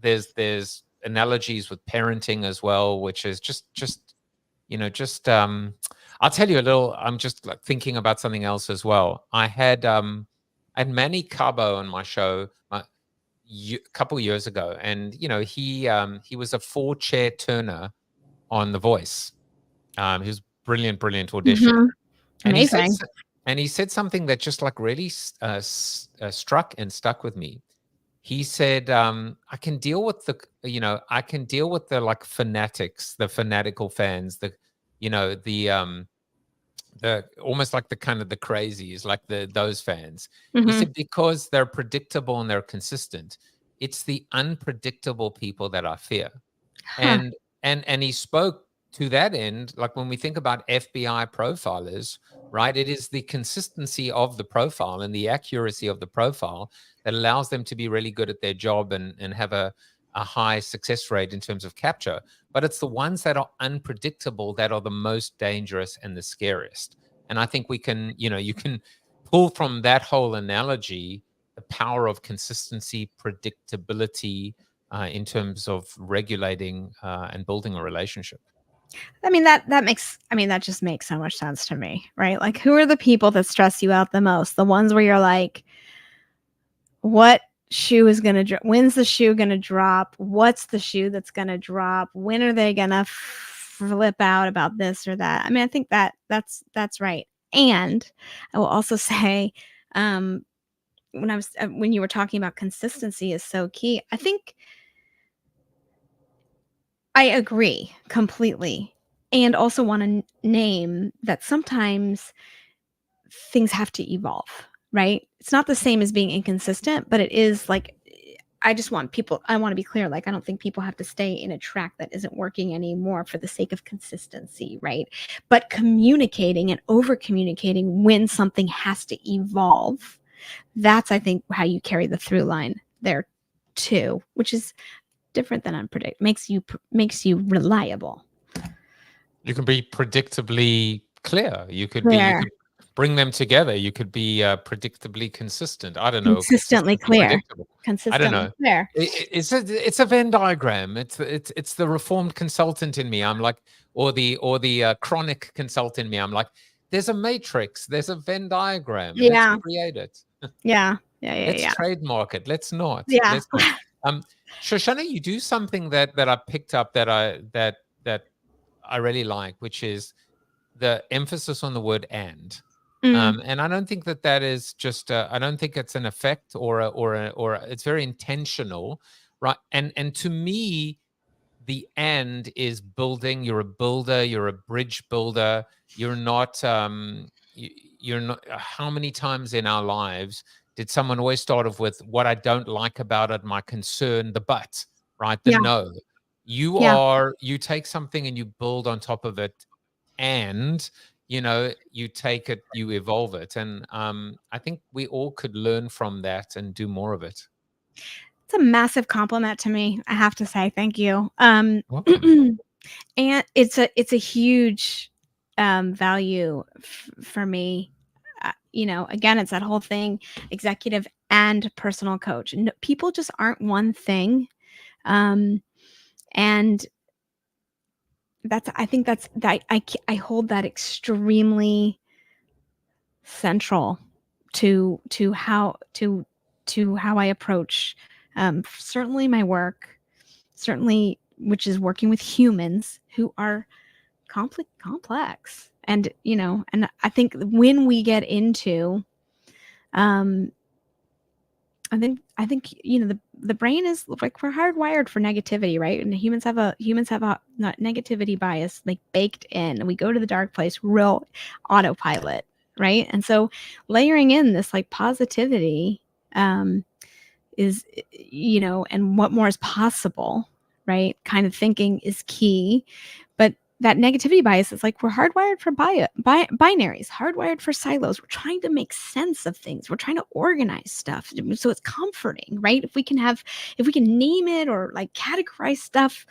S2: There's analogies with parenting as well, which is just I'll tell you a little. I'm just like thinking about something else as well. I had Manny Cabo on my show a couple years ago, and he was a 4-chair turner on The Voice. He was brilliant audition. And
S3: Amazing.
S2: he said something that just like really struck and stuck with me. He said, I can deal with the like fanatics, the fanatical fans, the almost like the kind of the crazies, like those fans. He said, because they're predictable and they're consistent. It's the unpredictable people that I fear. And he spoke to that end, like when we think about FBI profilers, right? It is the consistency of the profile and the accuracy of the profile that allows them to be really good at their job and have a high success rate in terms of capture. But it's the ones that are unpredictable that are the most dangerous and the scariest. And I think we can, you can pull from that whole analogy the power of consistency, predictability, in terms of regulating and building a relationship.
S3: I mean, that just makes so much sense to me, right? Like, who are the people that stress you out the most? The ones where you're like, what shoe is going to drop? When's the shoe going to drop? What's the shoe that's going to drop? When are they going to flip out about this or that? I mean, I think that's right. And I will also say, when you were talking about consistency is so key. I think I agree completely, and also want to name that sometimes things have to evolve, right? It's not the same as being inconsistent, but it is like, I want to be clear. Like, I don't think people have to stay in a track that isn't working anymore for the sake of consistency, right? But communicating and over communicating when something has to evolve, that's, I think, how you carry the through line there too, which is different than unpredictable. Makes you reliable.
S2: You can be predictably clear. You could bring them together. You could be predictably consistent. I don't know.
S3: Consistently clear.
S2: I don't know.
S3: Clear.
S2: It's a Venn diagram. It's the reformed consultant in me. I'm like, or the chronic consultant in me. I'm like, there's a matrix. There's a Venn diagram.
S3: Yeah.
S2: Let's create it.
S3: Yeah.
S2: Let's
S3: Yeah.
S2: trademark it. Let's not.
S3: Yeah.
S2: Let's not. Shoshana, you do something that I picked up that I really like, which is the emphasis on the word and.
S3: Mm,
S2: And I don't think that is just. I don't think it's an effect or it's very intentional, right? And to me, the end is building. You're a builder. You're a bridge builder. You're not. You're not. How many times in our lives did someone always start off with what I don't like about it, my concern, the but, right? The
S3: yeah.
S2: no.
S3: Yeah.
S2: You take something and you build on top of it, and you take it, you evolve it, and I think we all could learn from that and do more of it.
S3: It's a massive compliment to me. I have to say thank you.
S2: Welcome.
S3: And it's a huge value for me. Again, it's that whole thing, executive and personal coach. No, people just aren't one thing, and I think that's that I hold that extremely central to how I approach certainly my work, certainly which is working with humans who are complex. And and I think when we get into um I think the brain is like, we're hardwired for negativity, right? And humans have a not negativity bias like baked in. We go to the dark place real autopilot, right? And so layering in this like positivity um is and what more is possible, right? Kind of thinking is key. But that negativity bias is like, we're hardwired for binaries, hardwired for silos. We're trying to make sense of things. We're trying to organize stuff so it's comforting, right? If we can name it or like categorize stuff,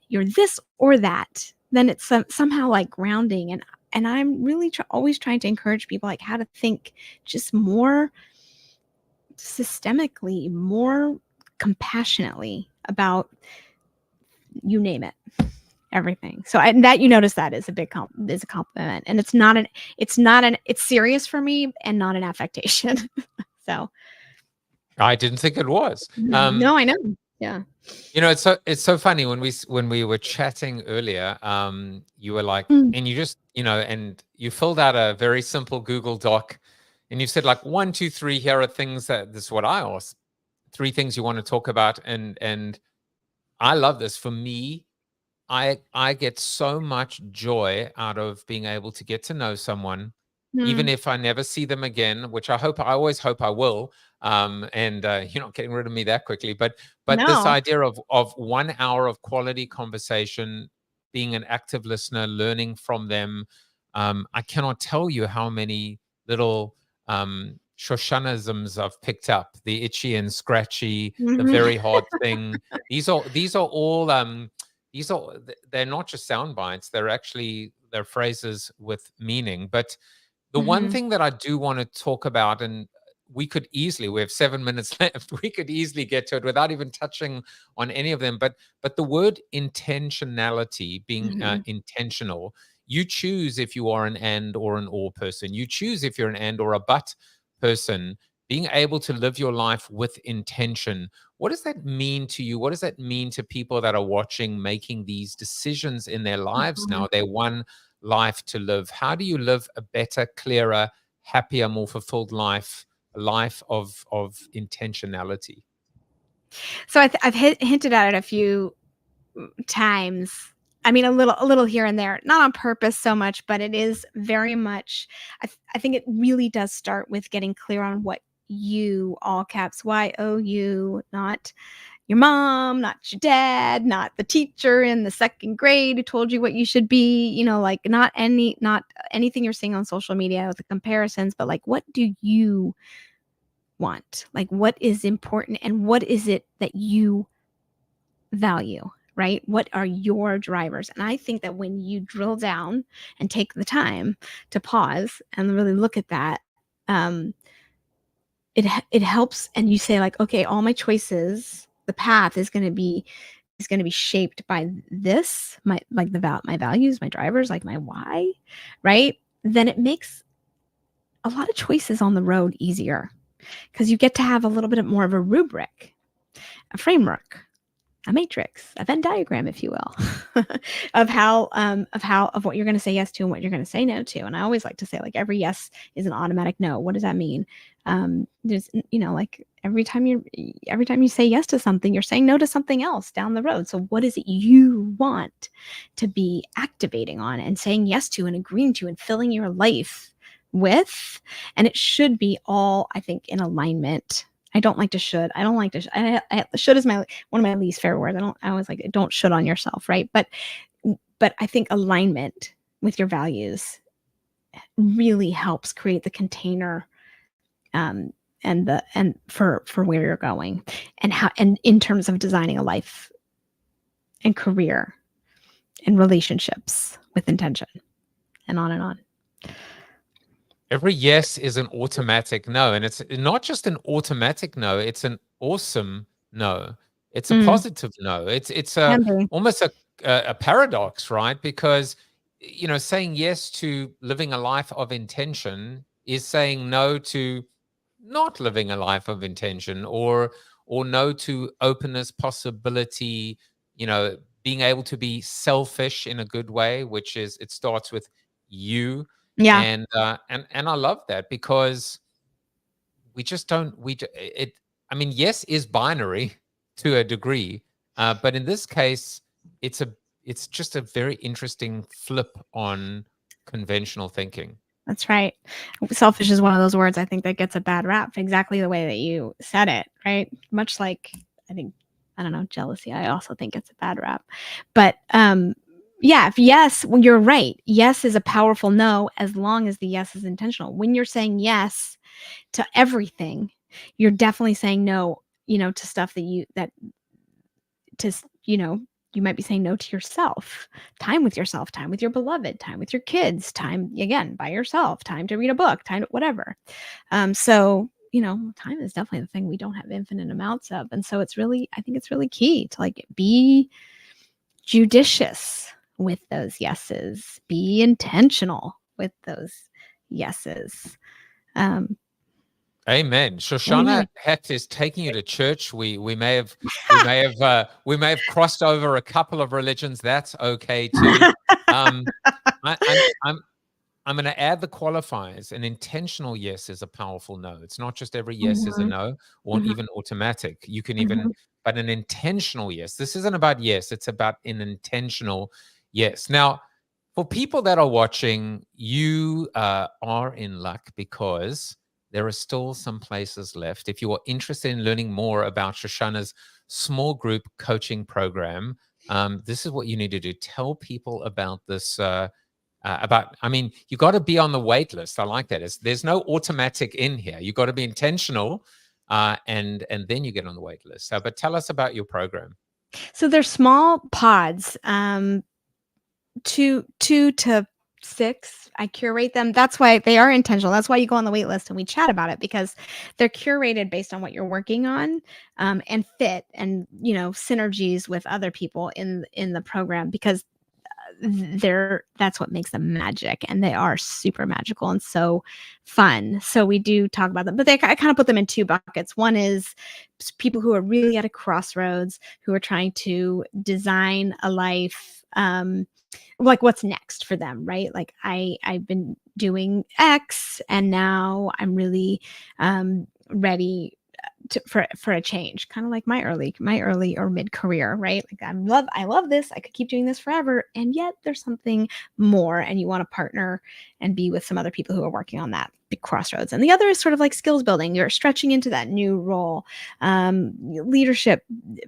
S3: you're this or that, then it's somehow like grounding. And I'm really always trying to encourage people like how to think just more systemically, more compassionately about, you name it, everything. So that you notice that is a big is a compliment, and it's serious for me and not an affectation. So
S2: I didn't think it was.
S3: no, I know. Yeah.
S2: It's so funny when we were chatting earlier. You were like,
S3: Mm,
S2: and you just and you filled out a very simple Google Doc, and you said like 1, 2, 3. Here are things that this is what I asked. 3 things you want to talk about, and I love this. For me, I get so much joy out of being able to get to know someone, even
S3: mm,
S2: if I never see them again, which I always hope I will. And you're not getting rid of me that quickly, but this
S3: no.
S2: idea of 1 hour of quality conversation, being an active listener, learning from them. I cannot tell you how many little Shoshannisms I've picked up: the itchy and scratchy, the
S3: Mhm.
S2: very hard thing. These are all they're not just sound bites, they're phrases with meaning. But the one
S3: Mhm.
S2: thing that I do want to talk about, and we have 7 minutes left, we could easily get to it without even touching on any of them, but the word intentionality, being
S3: Mhm.
S2: intentional. You choose if you are an and or an or person. You choose if you're an and or a but person. Being able to live your life with intention, what does that mean to you? What does that mean to people that are watching, making these decisions in their lives
S3: Mhm.
S2: now? They one life to live. How do you live a better, clearer, happier, more fulfilled life? A life of intentionality.
S3: So I've hinted at it a few times. I mean, a little here and there, not on purpose so much, but it is very much. I think it really does start with getting clear on what you, all caps YOU, not your mom, not your dad, not the teacher in the second grade who told you what you should be. Like not anything you're seeing on social media with the comparisons, but like, what do you want? Like, what is important, and what is it that you value, right? What are your drivers? And I think that when you drill down and take the time to pause and really look at that, um, it helps. And you say like, okay, all my choices, the path is going to be shaped by this, my values, my drivers, like my why, right? Then it makes a lot of choices on the road easier, because you get to have a little bit more of a rubric, a framework, a matrix, a Venn diagram, if you will, of what you're going to say yes to and what you're going to say no to. And I always like to say, like, every yes is an automatic no. What does that mean? There's, like every time you say yes to something, you're saying no to something else down the road. So what is it you want to be activating on and saying yes to and agreeing to and filling your life with? And it should be all, I think, in alignment. I don't like to should. I don't like to. Should is one of my least favorite words. I always like, don't should on yourself, right? But I think alignment with your values really helps create the container, and for where you're going, and in terms of designing a life and career and relationships with intention, and on and on.
S2: Every yes is an automatic no. And it's not just an automatic no, it's an awesome no. It's a positive no. It's almost a paradox, right? Because, saying yes to living a life of intention is saying no to not living a life of intention, or no to openness, possibility, being able to be selfish in a good way, which is, it starts with you.
S3: Yeah.
S2: And I love that, because we just don't, yes is binary to a degree, but in this case, it's just a very interesting flip on conventional thinking.
S3: That's right. Selfish is one of those words, I think, that gets a bad rap, exactly the way that you said it, right? Much like, I think, I don't know, jealousy, I also think it's a bad rap. But yeah, if yes, well, you're right. Yes is a powerful no, as long as the yes is intentional. When you're saying yes to everything, you're definitely saying no, to stuff you might be saying no to yourself, time with your beloved, time with your kids, time, again, by yourself, time to read a book, time to whatever. So, time is definitely the thing we don't have infinite amounts of. And so I think it's really key to, like, be judicious with those yeses, be intentional with those yeses.
S2: Amen. Shoshanna Hecht is taking you to church. We may have crossed over a couple of religions. That's okay too. I'm going to add the qualifiers. An intentional yes is a powerful no. It's not just every yes is a no, or even automatic. You can even, but an intentional yes. This isn't about yes. It's about an intentional yes. Now, for people that are watching, you are in luck, because there are still some places left. If you are interested in learning more about Shoshanna's small group coaching program, this is what you need to do. Tell people about this. You got to be on the wait list. I like that. There's no automatic in here. You got to be intentional, and then you get on the wait list. But tell us about your program.
S3: So they're small pods, 2 to 6. I curate them. That's why they are intentional. That's why you go on the wait list and we chat about it, because they're curated based on what you're working on, and fit, and synergies with other people in the program, because that's what makes them magic, and they are super magical and so fun. So we do talk about them, but I kind of put them in 2 buckets. One is people who are really at a crossroads, who are trying to design a life, like, what's next for them, right? Like, I've been doing X, and now I'm really ready for a change, kind of like my early or mid career, right? Like, I love this. I could keep doing this forever, and yet there's something more, and you want to partner and be with some other people who are working on that big crossroads. And the other is sort of like skills building. You're stretching into that new role, leadership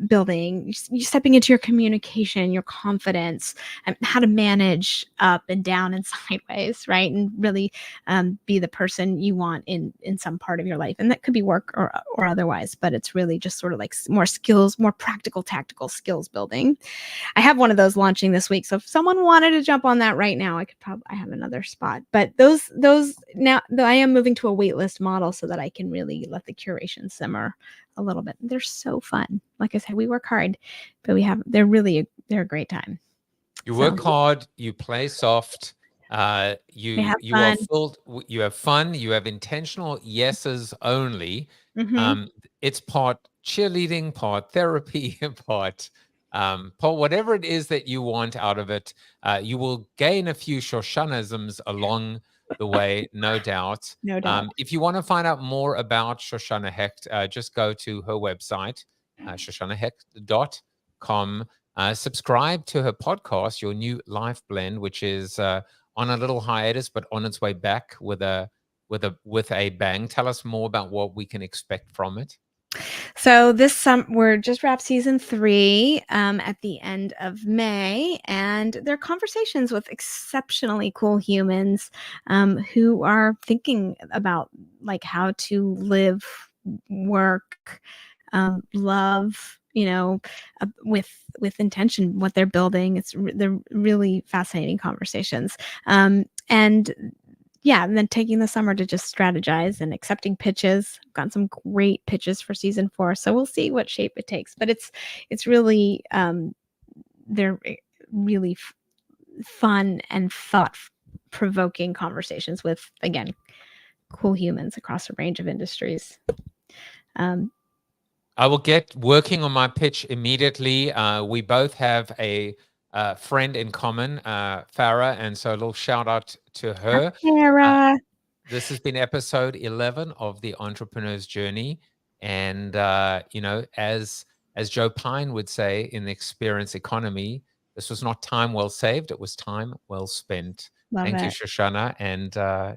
S3: building, you stepping into your communication, your confidence, and how to manage up and down and sideways, right? And really be the person you want in some part of your life. And that could be work or otherwise, but it's really just sort of like more skills, more practical, tactical skills building. I have one of those launching this week. So if someone wanted to jump on that right now, I have another spot. But those now, I am moving to a waitlist model so that I can really let the curation simmer a little bit. They're so fun. Like I said, we work hard, but they're a great time.
S2: You work hard, you play soft,
S3: They have
S2: You are
S3: fun.
S2: filled. You have fun. You have intentional yeses only.
S3: Hmm.
S2: It's part cheerleading, part therapy, part whatever it is that you want out of it. You will gain a few Shoshannisms along the way, no doubt.
S3: No doubt.
S2: If you want to find out more about Shoshanna Hecht, just go to her website, shoshannahecht.com. Subscribe to her podcast, Your New Life Blend, which is on a little hiatus, but on its way back with a bang. Tell us more about what we can expect from it.
S3: So we're just wrapped season 3 at the end of May, and they're conversations with exceptionally cool humans who are thinking about like how to live, work, love, with intention, what they're building. They're really fascinating conversations, and yeah, and then taking the summer to just strategize and accepting pitches. I've gotten some great pitches for season 4, so we'll see what shape it takes. But it's really they're really fun and thought-provoking conversations with, again, cool humans across a range of industries.
S2: I will get working on my pitch immediately. We both have a friend in common, Farah, and so a little shout out to her.
S3: Sarah.
S2: This has been episode 11 of The Entrepreneur's Journey. And, as Joe Pine would say in the experience economy, this was not time well saved. It was time well spent.
S3: Love
S2: Thank you,
S3: it.
S2: Shoshanna. And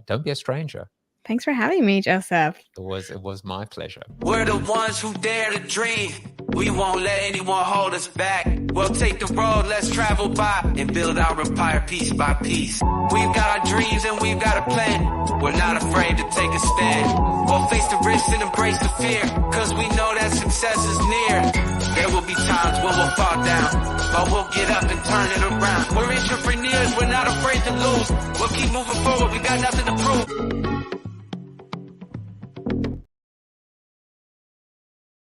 S2: don't be a stranger.
S3: Thanks for having me, Joseph.
S2: It was my pleasure.
S1: We're the ones who dare to dream. We won't let anyone hold us back. We'll take the road, let's travel by and build our empire piece by piece. We've got our dreams and we've got a plan. We're not afraid to take a stand. We'll face the risks and embrace the fear, cause we know that success is near. There will be times when we'll fall down, but we'll get up and turn it around. We're entrepreneurs, we're not afraid to lose. We'll keep moving forward, we got nothing to prove.